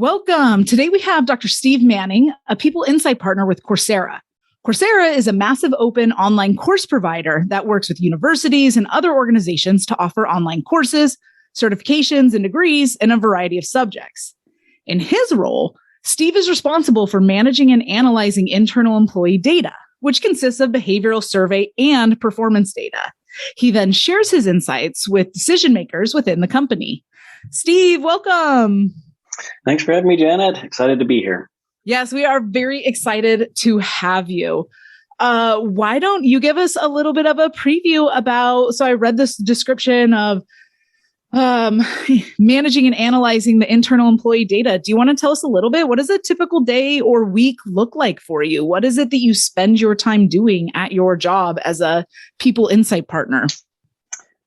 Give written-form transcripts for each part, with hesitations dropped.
Welcome. Today we have Dr. Steve Manning, a People Insight partner with Coursera. Coursera is a massive open online course provider that works with universities and other organizations to offer online courses, certifications, and degrees in a variety of subjects. In his role, Steve is responsible for managing and analyzing internal employee data, which consists of behavioral survey and performance data. He then shares his insights with decision makers within the company. Steve, welcome. Thanks for having me, Janet. Excited to be here. Yes, we are very excited to have you. Why don't you give us a little bit of a preview about, so I read this description of managing and analyzing the internal employee data. Do you want to tell us a little bit? What does a typical day or week look like for you? What is it that you spend your time doing at your job as a People Insight partner?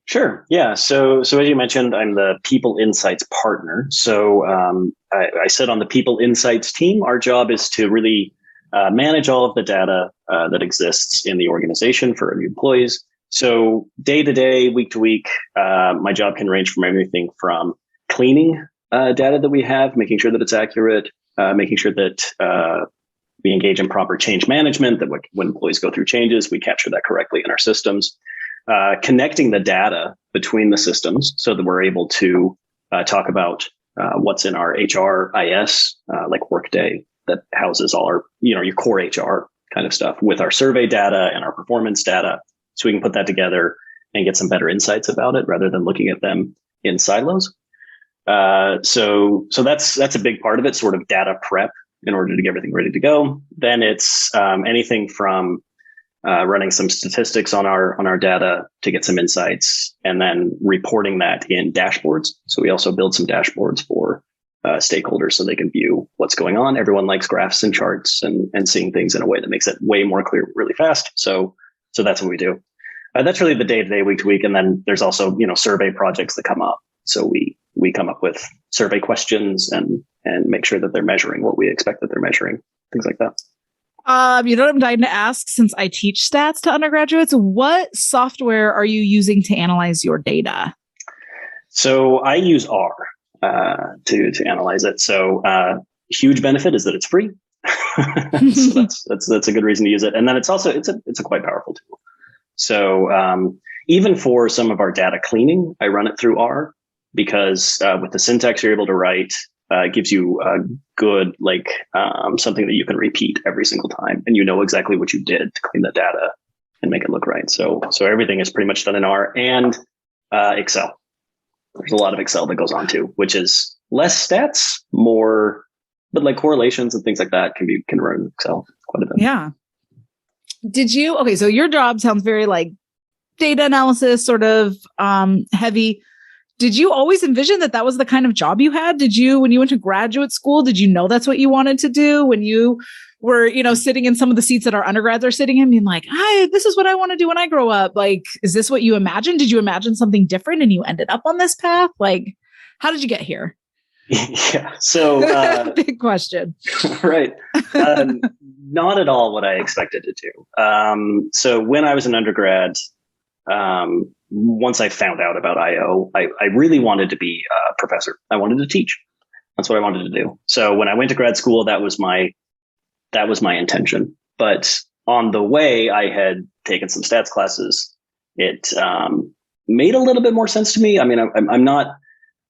Sure. Yeah. So as you mentioned, I'm the People Insights partner. So I sit on the People Insights team. Our job is to really manage all of the data that exists in the organization for new employees. So day to day, week to week, my job can range from everything from cleaning data that we have, making sure that it's accurate, making sure that we engage in proper change management, that when employees go through changes, we capture that correctly in our systems. Connecting the data between the systems so that we're able to talk about what's in our HRIS, like Workday, that houses all our, your core HR kind of stuff with our survey data and our performance data. So we can put that together and get some better insights about it rather than looking at them in silos. So that's a big part of it, sort of data prep in order to get everything ready to go. Then it's anything from running some statistics on our data to get some insights, and then reporting that in dashboards. So we also build some dashboards for stakeholders so they can view what's going on. Everyone likes graphs and charts and seeing things in a way that makes it way more clear really fast. So that's what we do. That's really the day-to-day, week-to-week. And then there's also, survey projects that come up. So we come up with survey questions and make sure that they're measuring what we expect that they're measuring, things like that. You know what I'm dying to ask, since I teach stats to undergraduates, what software are you using to analyze your data? So I use R to analyze it. So huge benefit is that it's free. So that's a good reason to use it. And then it's a quite powerful tool. So even for some of our data cleaning, I run it through R because with the syntax you're able to write, it gives you a good, something that you can repeat every single time, and you know exactly what you did to clean the data and make it look right. So everything is pretty much done in R and Excel. There's a lot of Excel that goes on too, which is less stats, more, but like correlations and things like that can run in Excel quite a bit. Yeah. So your job sounds very like data analysis, sort of heavy. Did you always envision that was the kind of job you had? When you went to graduate school, did you know that's what you wanted to do? When you were, sitting in some of the seats that our undergrads are sitting in, being like, this is what I want to do when I grow up. Like, is this what you imagined? Did you imagine something different and you ended up on this path? Like, how did you get here? Yeah. So big question. Right. Not at all what I expected to do. So when I was an undergrad, once I found out about IO, I really wanted to be a professor. I wanted to teach. That's what I wanted to do. So when I went to grad school, that was my intention. But on the way, I had taken some stats classes. It made a little bit more sense to me. I mean, I'm not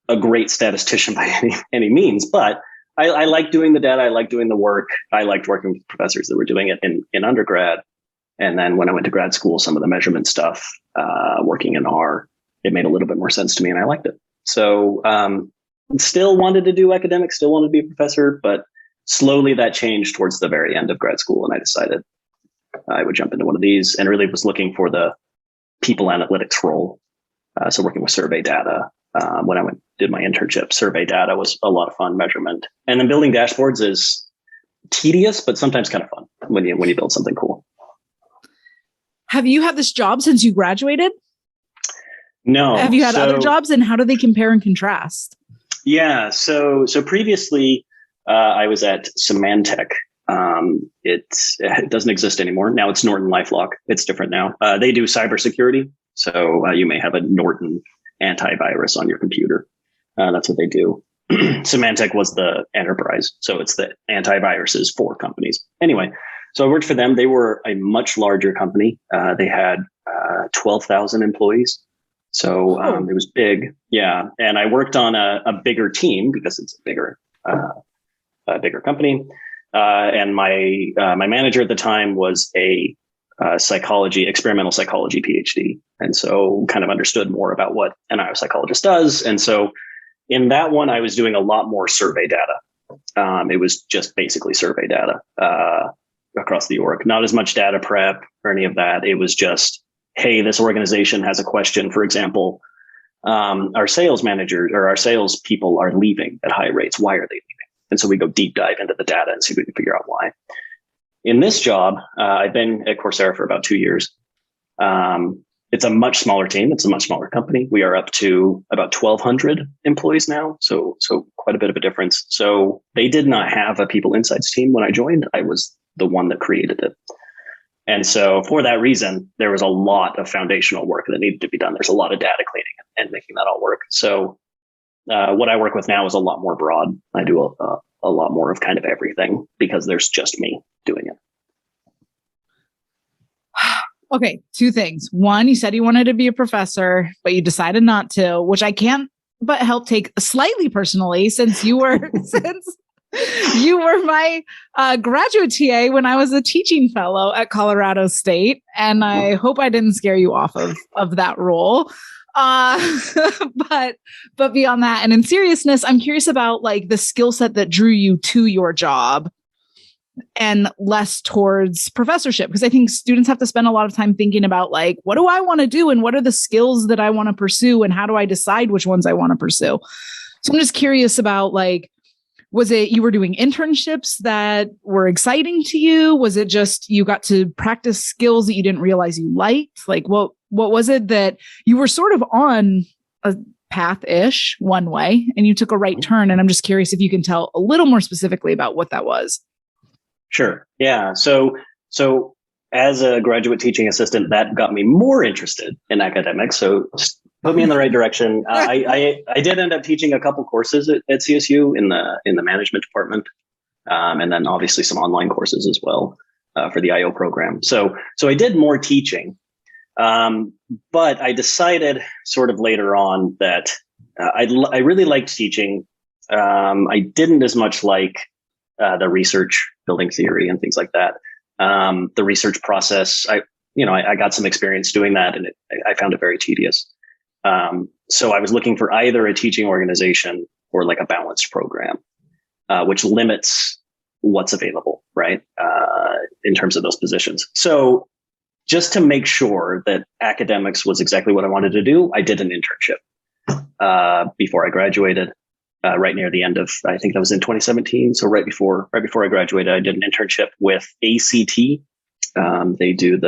a great statistician by any means, but I like doing the data. I like doing the work. I liked working with professors that were doing it in undergrad. And then when I went to grad school, some of the measurement stuff, working in R, it made a little bit more sense to me and I liked it. So still wanted to do academics, still wanted to be a professor, but slowly that changed towards the very end of grad school. And I decided I would jump into one of these and really was looking for the people analytics role. So working with survey data. When I did my internship, survey data was a lot of fun, measurement. And then building dashboards is tedious, but sometimes kind of fun when you build something cool. Have you had this job since you graduated? No. Have you had other jobs, and how do they compare and contrast? Yeah. So previously, I was at Symantec. It doesn't exist anymore. Now it's Norton LifeLock. It's different now. They do cybersecurity. So you may have a Norton antivirus on your computer. That's what they do. Symantec was the enterprise. So it's the antiviruses for companies. Anyway, so I worked for them. They were a much larger company. They had 12,000 employees. So it was big. Yeah. And I worked on a bigger team because it's a bigger company. And my manager at the time was a experimental psychology PhD. And so kind of understood more about what an IO psychologist does. And so in that one, I was doing a lot more survey data. It was just basically survey data across the org, not as much data prep or any of that. It was just, hey, this organization has a question. For example, our sales managers or our sales people are leaving at high rates. Why are they leaving? And so we go deep dive into the data and see if we can figure out why. In this job, I've been at Coursera for about 2 years. It's a much smaller team. It's a much smaller company. We are up to about 1,200 employees now. So quite a bit of a difference. So they did not have a people insights team when I joined. I was the one that created it. And so for that reason, there was a lot of foundational work that needed to be done. There's a lot of data cleaning and making that all work. So what I work with now is a lot more broad. I do a lot more of kind of everything because there's just me doing it. Okay, two things. One, you said you wanted to be a professor, but you decided not to, which I can't but help take slightly personally since you were my graduate TA when I was a teaching fellow at Colorado State, and I hope I didn't scare you off of that role. But beyond that, and in seriousness, I'm curious about like the skill set that drew you to your job and less towards professorship, because I think students have to spend a lot of time thinking about like, what do I want to do and what are the skills that I want to pursue and how do I decide which ones I want to pursue? So I'm just curious about like, was it you were doing internships that were exciting to you? Was it just you got to practice skills that you didn't realize you liked? Like what was it that you were sort of on a path-ish one way and you took a right turn? And I'm just curious if you can tell a little more specifically about what that was. Sure. Yeah. So as a graduate teaching assistant, that got me more interested in academics. So just put me in the right direction. I did end up teaching a couple courses at CSU in the management department, and then obviously some online courses as well for the IO program. So I did more teaching, but I decided sort of later on that I really liked teaching. I didn't as much like the research, building theory, and things like that. The research process, I got some experience doing that, and I found it very tedious. So I was looking for either a teaching organization or like a balanced program, which limits what's available, right? In terms of those positions. So just to make sure that academics was exactly what I wanted to do, I did an internship before I graduated. Right near the end of, I think that was in 2017. So right before I graduated, I did an internship with ACT. They do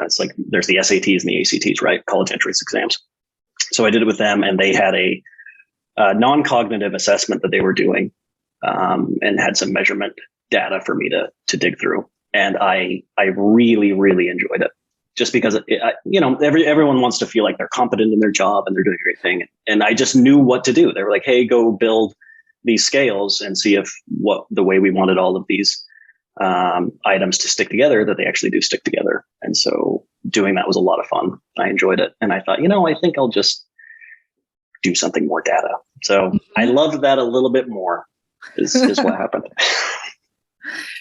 it's like there's the SATs and the ACTs, right? College entrance exams. So I did it with them, and they had a non-cognitive assessment that they were doing, and had some measurement data for me to dig through. And I really, really enjoyed it. Just because everyone wants to feel like they're competent in their job and they're doing a great thing. And I just knew what to do. They were like, hey, go build these scales and see if the way we wanted all of these items to stick together, that they actually do stick together. And so doing that was a lot of fun. I enjoyed it. And I thought, I think I'll just do something more data. So I loved that a little bit more is what happened.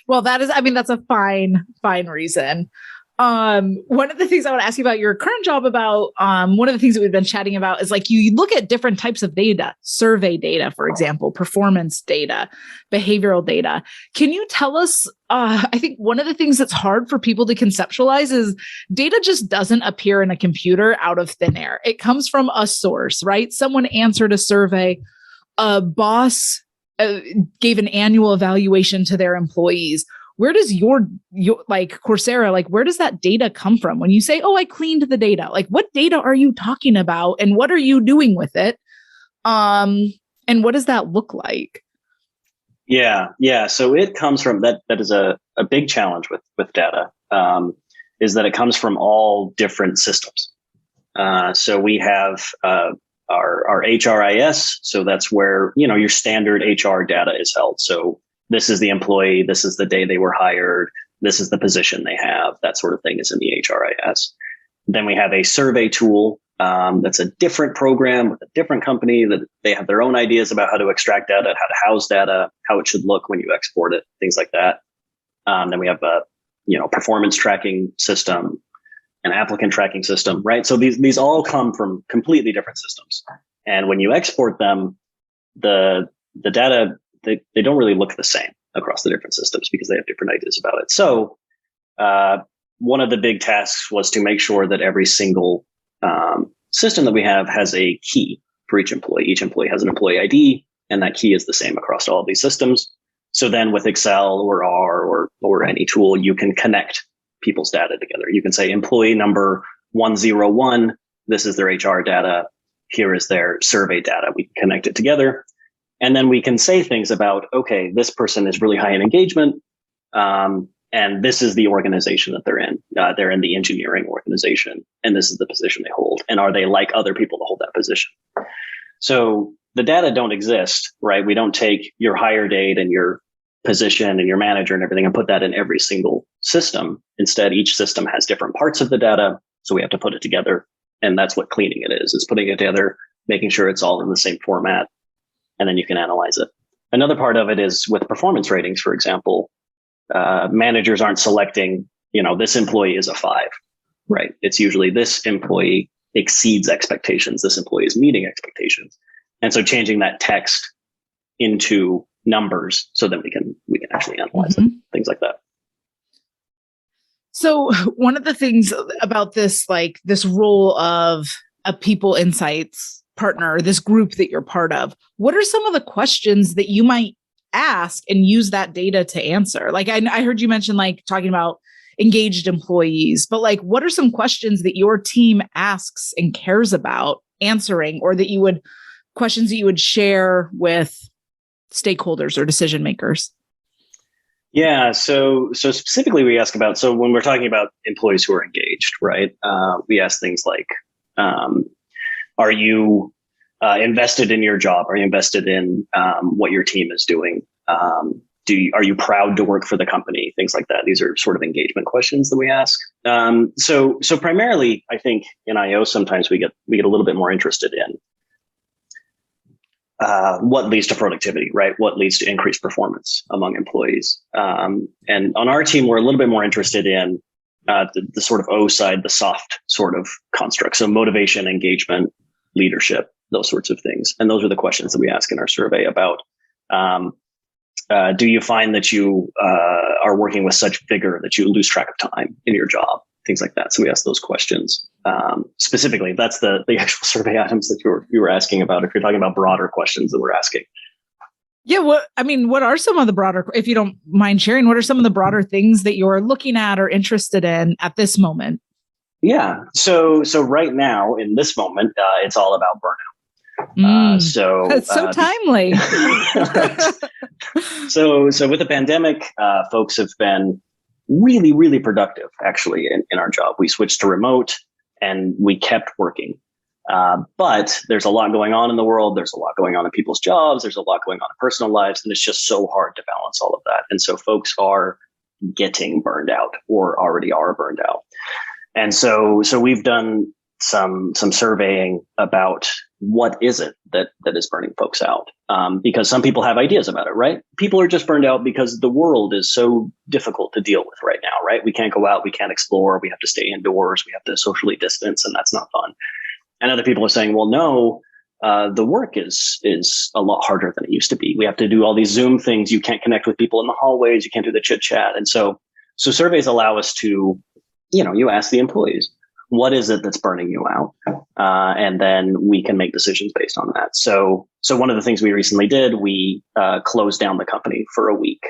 Well, that's a fine reason. One of the things I want to ask you about your current job about, one of the things that we've been chatting about is like you look at different types of data, survey data, for example, performance data, behavioral data. Can you tell us, I think one of the things that's hard for people to conceptualize is data just doesn't appear in a computer out of thin air. It comes from a source, right? Someone answered a survey, a boss gave an annual evaluation to their employees. Where does your like Coursera, like where does that data come from? When you say, oh, I cleaned the data, like what data are you talking about and what are you doing with it? And what does that look like? Yeah. So it comes from that is a big challenge with data, is that it comes from all different systems. So we have our HRIS. So that's where, your standard HR data is held. So this is the employee, this is the day they were hired, this is the position they have, that sort of thing is in the HRIS. Then we have a survey tool that's a different program with a different company that they have their own ideas about how to extract data, how to house data, how it should look when you export it, things like that. Then we have a performance tracking system, an applicant tracking system, right? So these all come from completely different systems. And when you export them, the data, they don't really look the same across the different systems because they have different ideas about it. So one of the big tasks was to make sure that every single system that we have has a key for each employee. Each employee has an employee ID, and that key is the same across all of these systems. So then with Excel or R or any tool, you can connect people's data together. You can say employee number 101, this is their HR data, here is their survey data. We can connect it together. And then we can say things about, okay, this person is really high in engagement, and this is the organization that they're in. They're in the engineering organization, and this is the position they hold. And are they like other people to hold that position? So the data don't exist, right? We don't take your hire date and your position and your manager and everything and put that in every single system. Instead, each system has different parts of the data. So we have to put it together. And that's what cleaning it is putting it together, making sure it's all in the same format, and then you can analyze it. Another part of it is with performance ratings, for example, managers aren't selecting, this employee is a 5, right? It's usually this employee exceeds expectations. This employee is meeting expectations. And so changing that text into numbers so that we can actually analyze it, things like that. So one of the things about this, like this role of a people insights partner, this group that you're part of, what are some of the questions that you might ask and use that data to answer? Like I heard you mention like talking about engaged employees, but like what are some questions that your team asks and cares about answering, or questions that you would share with stakeholders or decision makers? Yeah. So specifically we ask about, so when we're talking about employees who are engaged, right? We ask things like, are you invested in your job? Are you invested in what your team is doing? Are you proud to work for the company? Things like that. These are sort of engagement questions that we ask. So primarily, I think in IO sometimes we get a little bit more interested in what leads to productivity, right? What leads to increased performance among employees? And on our team, we're a little bit more interested in the sort of O side, the soft sort of construct. So motivation, engagement, leadership, those sorts of things. And those are the questions that we ask in our survey about. Do you find that you are working with such vigor that you lose track of time in your job? Things like that. So we ask those questions. Specifically, that's the actual survey items that you were asking about. If you're talking about broader questions that we're asking. Yeah. What are some of the broader, if you don't mind sharing, what are some of the broader things that you're looking at or interested in at this moment? Yeah. So right now in this moment, it's all about burnout. So that's so timely. So with the pandemic, folks have been really, really productive actually in our job. We switched to remote and we kept working. But there's a lot going on in the world. There's a lot going on in people's jobs. There's a lot going on in personal lives. And it's just so hard to balance all of that. And so folks are getting burned out or already are burned out. And so we've done some surveying about what is it that is burning folks out, because some people have ideas about it, right? People are just burned out because the world is so difficult to deal with right now, right? We can't go out, we can't explore, we have to stay indoors, we have to socially distance, and that's not fun. And other people are saying, well, no, the work is a lot harder than it used to be. We have to do all these Zoom things. You can't connect with people in the hallways. You can't do the chit chat. And so surveys allow us to, you ask the employees, what is it that's burning you out? And then we can make decisions based on that. So one of the things we recently did, we closed down the company for a week,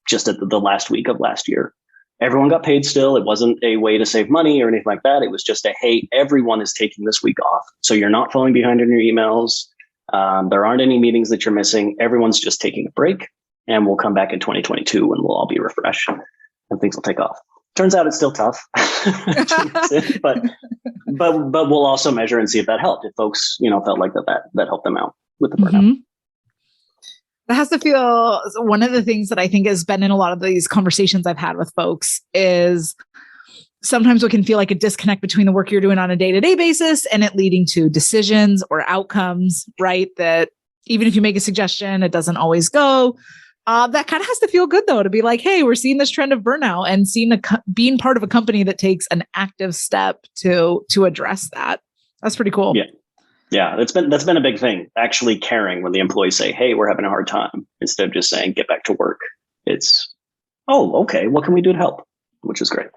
just at the last week of last year. Everyone got paid still. It wasn't a way to save money or anything like that. It was just hey, everyone is taking this week off. So you're not falling behind on your emails. There aren't any meetings that you're missing. Everyone's just taking a break, and we'll come back in 2022 and we'll all be refreshed and things will take off. Turns out it's still tough, but we'll also measure and see if that helped. If folks, felt like that helped them out with the burnout. Mm-hmm. That has to feel, one of the things that I think has been in a lot of these conversations I've had with folks is sometimes what can feel like a disconnect between the work you're doing on a day-to-day basis and it leading to decisions or outcomes, right? That even if you make a suggestion, it doesn't always go. That kind of has to feel good, though, to be like, hey, we're seeing this trend of burnout and being part of a company that takes an active step to address that. That's pretty cool. Yeah, that's been a big thing, actually caring when the employees say, hey, we're having a hard time, instead of just saying, get back to work. It's, oh, okay, what can we do to help? Which is great.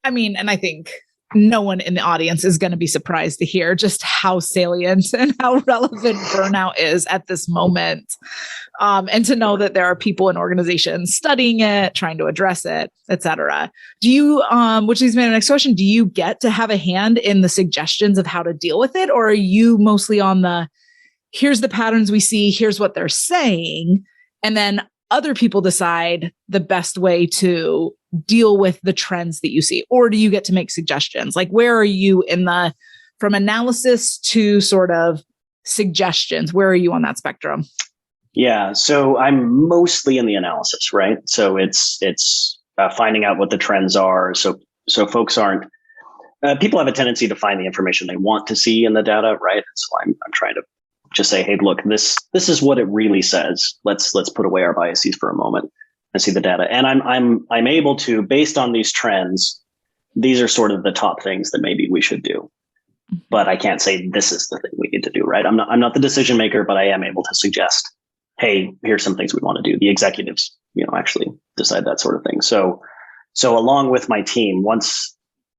I mean, and I think no one in the audience is going to be surprised to hear just how salient and how relevant burnout is at this moment. And to know that there are people in organizations studying it, trying to address it, et cetera. Do you, which leads me to the next question, do you get to have a hand in the suggestions of how to deal with it? Or are you mostly on the, here's the patterns we see, here's what they're saying, and then other people decide the best way to deal with the trends that you see? Or do you get to make suggestions? Like, where are you from analysis to sort of suggestions? Where are you on that spectrum? Yeah, so I'm mostly in the analysis, right? So it's finding out what the trends are. So folks aren't, people have a tendency to find the information they want to see in the data, right? And so I'm trying to just say, hey, look, this is what it really says. Let's put away our biases for a moment and see the data. And I'm able to, based on these trends, these are sort of the top things that maybe we should do. But I can't say this is the thing we need to do, right? I'm not the decision maker, but I am able to suggest, hey, here's some things we want to do. The executives, actually decide that sort of thing. So along with my team, once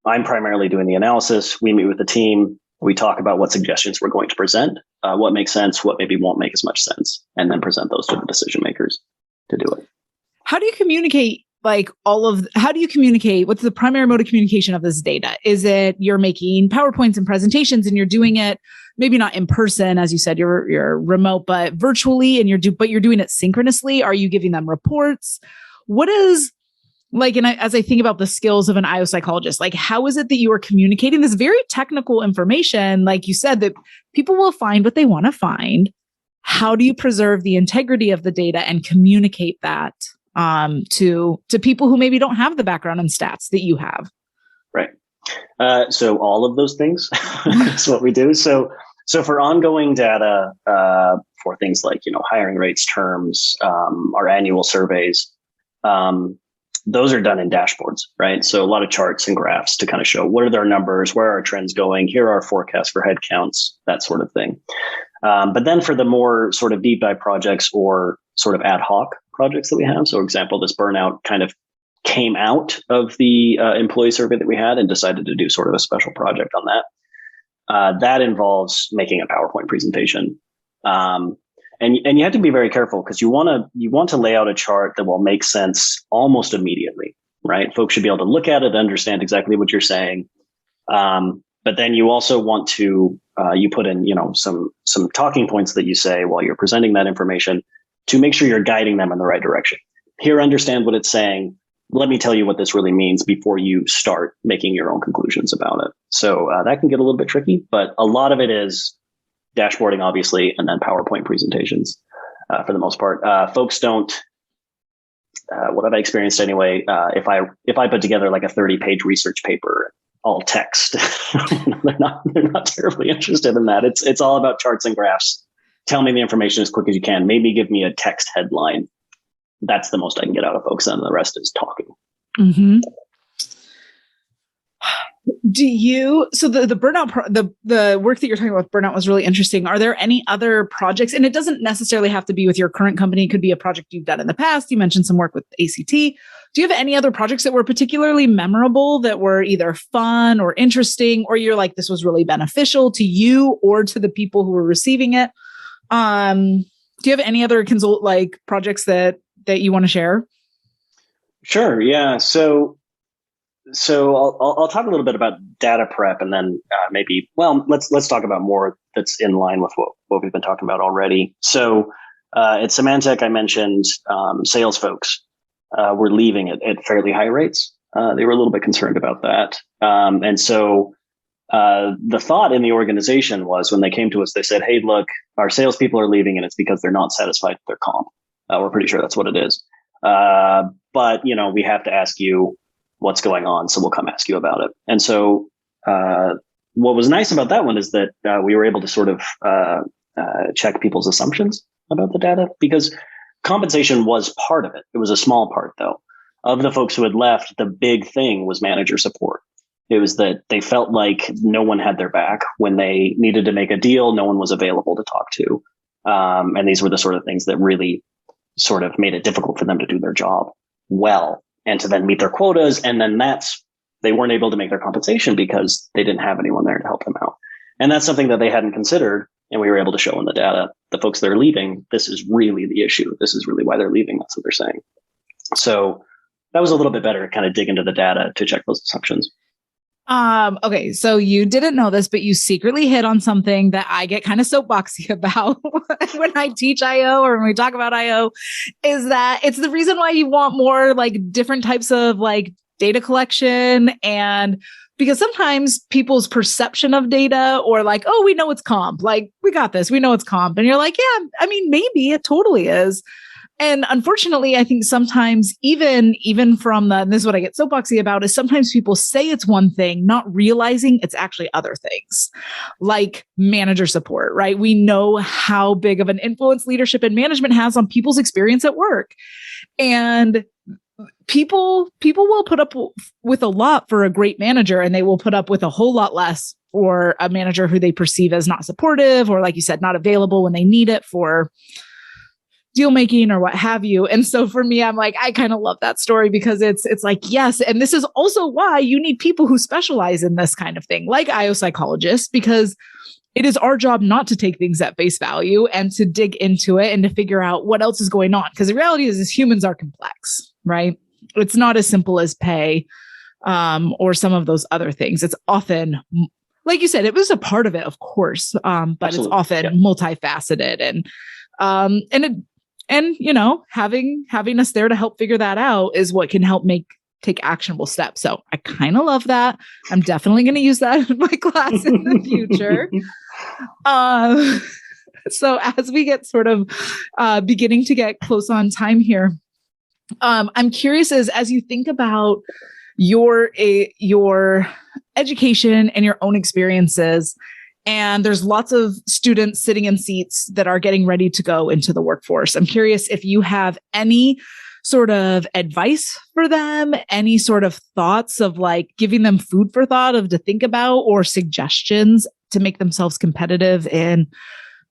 I'm primarily doing the analysis, we meet with the team. We talk about what suggestions we're going to present, what makes sense, what maybe won't make as much sense, and then present those to the decision makers to do it. How do you communicate how do you communicate? What's the primary mode of communication of this data? Is it you're making PowerPoints and presentations and you're doing it maybe not in person, as you said, you're remote, but virtually, and you're doing it synchronously? Are you giving them reports? What is as I think about the skills of an IO psychologist, how is it that you are communicating this very technical information? Like you said, that people will find what they want to find. How do you preserve the integrity of the data and communicate that to people who maybe don't have the background and stats that you have? Right. So all of those things is what we do. So for ongoing data, for things like, hiring rates, terms, our annual surveys, those are done in dashboards, right? So a lot of charts and graphs to kind of show what are their numbers, where are our trends going, here are our forecasts for head counts, that sort of thing. But then for the more sort of deep dive projects or sort of ad hoc projects that we have, so for example, this burnout kind of came out of the employee survey that we had and decided to do sort of a special project on that. That involves making a PowerPoint presentation. And you have to be very careful because you want to lay out a chart that will make sense almost immediately, right? Folks should be able to look at it, understand exactly what you're saying. But then you also want to you put in some talking points that you say while you're presenting that information to make sure you're guiding them in the right direction. Here, understand what it's saying. Let me tell you what this really means before you start making your own conclusions about it. So that can get a little bit tricky, but a lot of it is dashboarding, obviously, and then PowerPoint presentations for the most part. Folks don't, what have I experienced anyway? If I put together like a 30-page research paper, all text, they're not terribly interested in that. It's all about charts and graphs. Tell me the information as quick as you can. Maybe give me a text headline. That's the most I can get out of folks, and the rest is talking. Mm-hmm. So the burnout, the work that you're talking about with burnout was really interesting. Are there any other projects? And it doesn't necessarily have to be with your current company. It could be a project you've done in the past. You mentioned some work with ACT. Do you have any other projects that were particularly memorable, that were either fun or interesting, or you're like, this was really beneficial to you or to the people who were receiving it? Do you have any other projects that you want to share? Sure. Yeah. So I'll talk a little bit about data prep, and then let's talk about more that's in line with what we've been talking about already. So at Symantec, I mentioned sales folks were leaving at fairly high rates. They were a little bit concerned about that. And so the thought in the organization was, when they came to us, they said, hey, look, our salespeople are leaving and it's because they're not satisfied with their comp. We're pretty sure that's what it is. But, we have to ask you what's going on. So we'll come ask you about it. And so what was nice about that one is that we were able to sort of check people's assumptions about the data, because compensation was part of it. It was a small part, though. Of the folks who had left, the big thing was manager support. It was that they felt like no one had their back when they needed to make a deal. No one was available to talk to. And these were the sort of things that really sort of made it difficult for them to do their job well and to then meet their quotas. And then they weren't able to make their compensation because they didn't have anyone there to help them out. And that's something that they hadn't considered. And we were able to show in the data, the folks that are leaving, this is really the issue. This is really why they're leaving. That's what they're saying. So that was a little bit better to kind of dig into the data to check those assumptions. Okay, so you didn't know this, but you secretly hit on something that I get kind of soapboxy about when I teach IO or when we talk about IO, is that it's the reason why you want more like different types of like data collection. And because sometimes people's perception of data, or like, oh, we know it's comp, like we got this, we know it's comp. And you're like, yeah, I mean, maybe it totally is. And unfortunately, I think sometimes even from and this is what I get soapboxy about, is sometimes people say it's one thing, not realizing it's actually other things, like manager support, right? We know how big of an influence leadership and management has on people's experience at work. And people will put up with a lot for a great manager, and they will put up with a whole lot less for a manager who they perceive as not supportive, or like you said, not available when they need it for deal making or what have you. And so for me, I'm like, I kind of love that story, because it's like, yes. And this is also why you need people who specialize in this kind of thing, like IO psychologists, because it is our job not to take things at face value and to dig into it and to figure out what else is going on. Because the reality is humans are complex, right? It's not as simple as pay or some of those other things. It's often, like you said, it was a part of it, of course, but Absolutely. It's often multifaceted and having us there to help figure that out is what can help take actionable steps. So I kind of love that. I'm definitely going to use that in my class in the future. So as we get sort of beginning to get close on time here, I'm curious as you think about your education and your own experiences, and there's lots of students sitting in seats that are getting ready to go into the workforce. I'm curious if you have any sort of advice for them, any sort of thoughts of like giving them food for thought of to think about, or suggestions to make themselves competitive in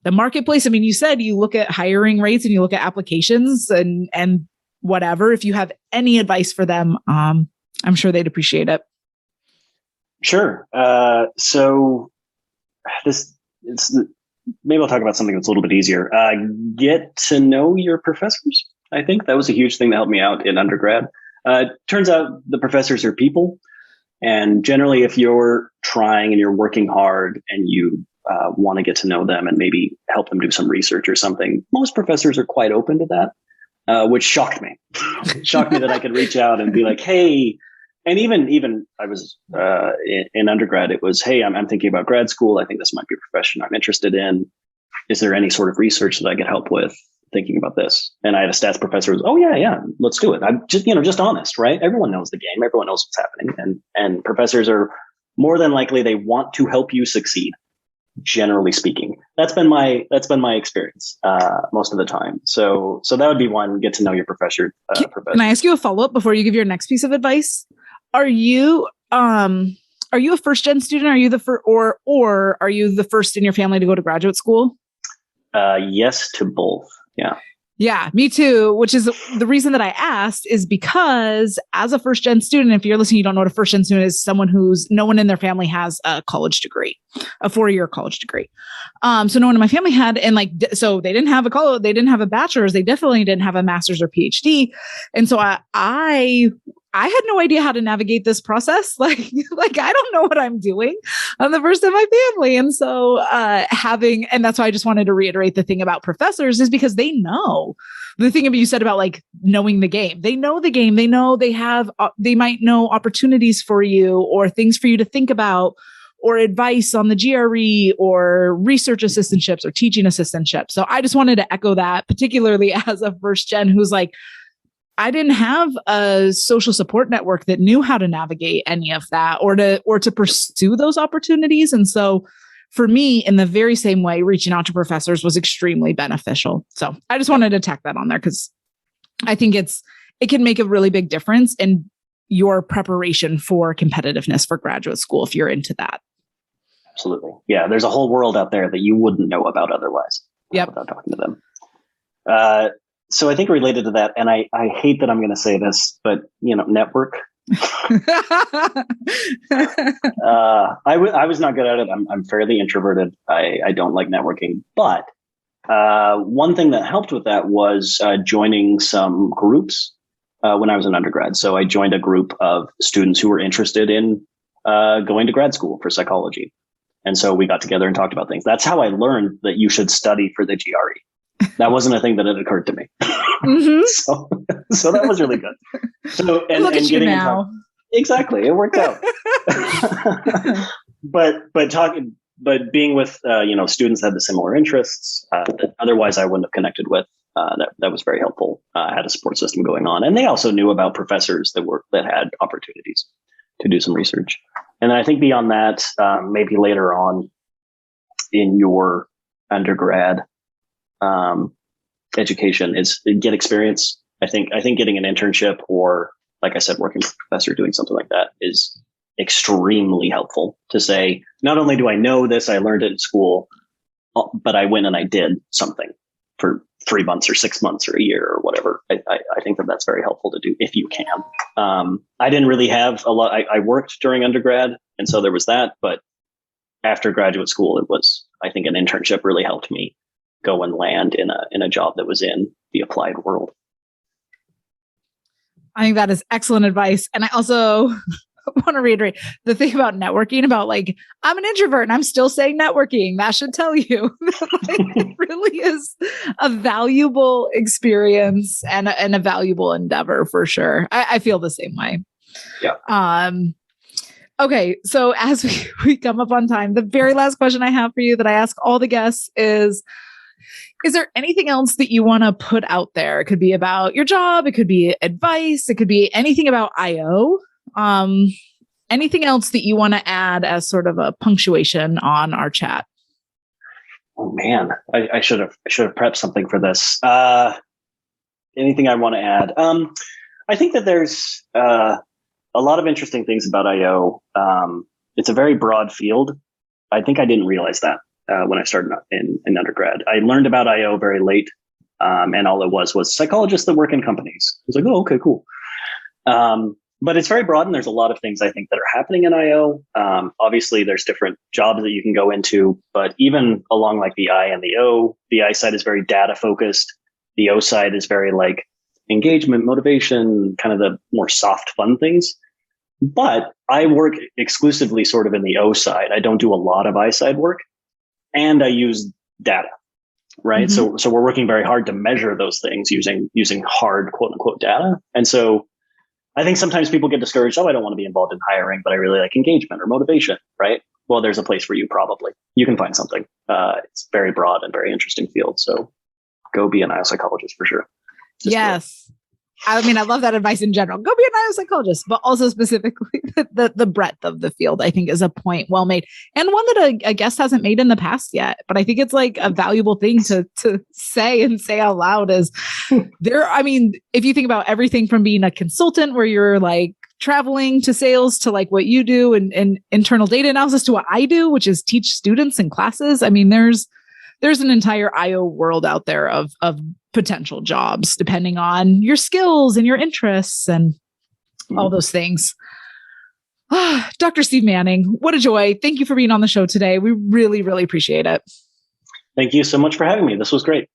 the marketplace. I mean, you said you look at hiring rates and you look at applications and whatever. If you have any advice for them, I'm sure they'd appreciate it. Sure. So maybe I'll talk about something that's a little bit easier. Get to know your professors. I think that was a huge thing that helped me out in undergrad. Turns out the professors are people. And generally, if you're trying and you're working hard and you want to get to know them and maybe help them do some research or something, most professors are quite open to that, which shocked me. It shocked me that I could reach out and be like, hey. And even I was in undergrad, it was, hey, I'm thinking about grad school. I think this might be a profession I'm interested in. Is there any sort of research that I could help with thinking about this? And I had a stats professor who was, oh, yeah, let's do it. I'm just honest, right? Everyone knows the game. Everyone knows what's happening. And professors are more than likely, they want to help you succeed, generally speaking. That's been my experience most of the time. So that would be one, get to know your professor. Can I ask you a follow-up before you give your next piece of advice? Are you a first gen student? Are you or are you the first in your family to go to graduate school? Yes to both. Yeah. Yeah, me too. Which is the reason that I asked, is because as a first gen student, if you're listening, you don't know what a first gen student is, someone who's no one in their family has a college degree, a 4-year college degree. So no one in my family had, and so they didn't have they didn't have a bachelor's. They definitely didn't have a master's or PhD. And so I I had no idea how to navigate this process. Like I don't know what I'm doing. I'm the first in my family. And so and that's why I just wanted to reiterate the thing about professors is because they know the thing you said about like knowing the game. They know the game. They know they might know opportunities for you or things for you to think about or advice on the GRE or research assistantships or teaching assistantships. So I just wanted to echo that, particularly as a first gen who's like, I didn't have a social support network that knew how to navigate any of that or to pursue those opportunities. And so for me, in the very same way, reaching out to professors was extremely beneficial. So I just wanted to tack that on there because I think it can make a really big difference in your preparation for competitiveness for graduate school if you're into that. Absolutely. Yeah. There's a whole world out there that you wouldn't know about otherwise. Yep. Without talking to them. So I think related to that, and I hate that I'm going to say this, but network. I was not good at it. I'm fairly introverted. I don't like networking, but one thing that helped with that was joining some groups when I was an undergrad. So I joined a group of students who were interested in going to grad school for psychology. And so we got together and talked about things. That's how I learned that you should study for the GRE. That wasn't a thing that had occurred to me. Mm-hmm. So that was really good. So look at you now. Exactly. It worked out. but being with, students that had the similar interests that otherwise I wouldn't have connected with, that was very helpful. I had a support system going on, and they also knew about professors that had opportunities to do some research. And then I think beyond that, maybe later on in your undergrad education is get experience. I think getting an internship or, like I said, working with a professor, doing something like that is extremely helpful to say, not only do I know this, I learned it in school, but I went and I did something for 3 months or 6 months or a year or whatever. I think that's very helpful to do if you can. I didn't really have a lot. I worked during undergrad, and so there was that. But after graduate school, it was, I think, an internship really helped me go and land in a job that was in the applied world. I think that is excellent advice. And I also want to reiterate the thing about networking, about like, I'm an introvert and I'm still saying networking. That should tell you it really is a valuable experience and a valuable endeavor for sure. I feel the same way. Yeah. Okay. So as we come up on time, the very last question I have for you that I ask all the guests is there anything else that you want to put out there? It could be about your job. It could be advice. It could be anything about IO. Anything else that you want to add as sort of a punctuation on our chat? Oh man, I should have prepped something for this. Anything I want to add? I think that there's a lot of interesting things about IO. It's a very broad field. I think I didn't realize that when I started in undergrad. I learned about IO very late, and all it was psychologists that work in companies. I was like, oh, okay, cool. But it's very broad, and there's a lot of things I think that are happening in IO. Obviously, there's different jobs that you can go into, but even along like the I and the O, the I side is very data focused. The O side is very like engagement, motivation, kind of the more soft, fun things. But I work exclusively sort of in the O side. I don't do a lot of I side work, and I use data, right? Mm-hmm. So we're working very hard to measure those things using hard quote unquote data. And so I think sometimes people get discouraged. Oh, I don't want to be involved in hiring, but I really like engagement or motivation, right? Well, there's a place for you probably. You can find something. It's very broad and very interesting field. So go be an IO psychologist for sure. Yes. I mean, I love that advice in general. Go be an IO psychologist, but also specifically the breadth of the field, I think, is a point well made, and one that a guest hasn't made in the past yet. But I think it's like a valuable thing to say and say out loud is there. I mean, if you think about everything from being a consultant where you're like traveling to sales to like what you do and internal data analysis to what I do, which is teach students in classes. I mean, there's an entire IO world out there of potential jobs, depending on your skills and your interests and all those things. Dr. Steve Manning, what a joy. Thank you for being on the show today. We really, really appreciate it. Thank you so much for having me. This was great.